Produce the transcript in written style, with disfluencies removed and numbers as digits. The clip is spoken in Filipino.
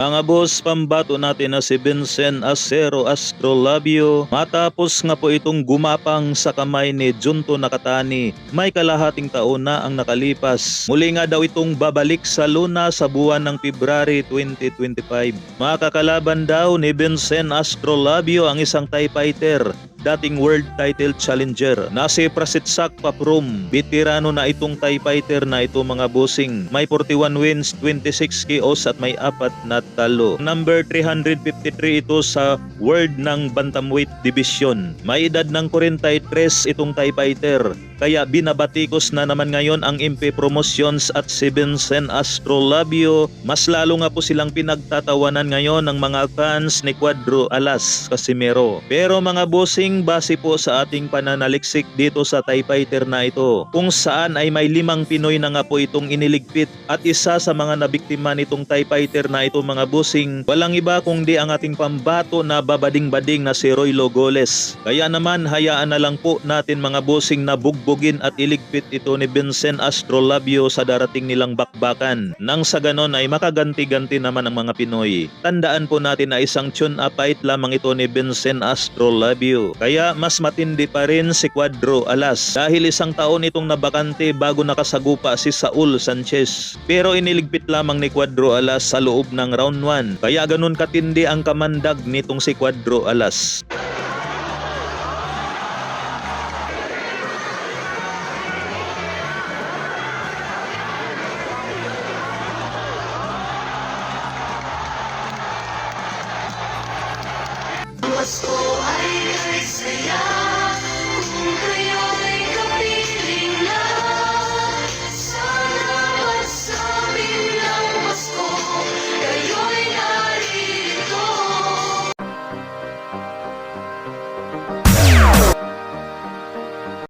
Mga boss, pambato natin na si Vincent Acero Astrolabio matapos nga po itong gumapang sa kamay ni Junto Nakatani. May kalahating taon na ang nakalipas. Muli nga daw itong babalik sa Luna sa buwan ng February 2025. Makakalaban daw ni Vincent Astrolabio ang isang Thai fighter, dating world title challenger na si Prasitsak Paprum. Veterano na itong Thai fighter na ito mga bossing. May 41 wins, 26 KOs at may 4 na talo. Number 353 ito sa world ng bantamweight division. May edad ng 43 itong Thai fighter. Kaya binabatikos na naman ngayon ang MP Promotions at si Vincent Astrolabio. Mas lalo nga po silang pinagtatawanan ngayon ng mga fans ni Cuadro Alas Casimero. Pero mga bossing, base po sa ating pananaliksik dito sa Thai fighter na ito, kung saan ay may 5 Pinoy na nga po itong iniligpit at isa sa mga nabiktima nitong Thai fighter na ito mga bossing, walang iba kundi ang ating pambato na babading-bading na si Roy Logoles. Kaya naman hayaan na lang po natin mga bossing na bugbugin at iligpit ito ni Vincent Astrolabio sa darating nilang bakbakan. Nang sa ganon ay makaganti-ganti naman ang mga Pinoy. Tandaan po natin na isang tune-up fight lamang ito ni Vincent Astrolabio. Kaya mas matindi pa rin si Cuadro Alas dahil isang taon itong nabakante bago nakasagupa si Saul Sanchez. Pero iniligpit lamang ni Cuadro Alas sa loob ng round 1. Kaya ganun katindi ang kamandag nitong si Cuadro Alas. Mas ko ay saya kung kayo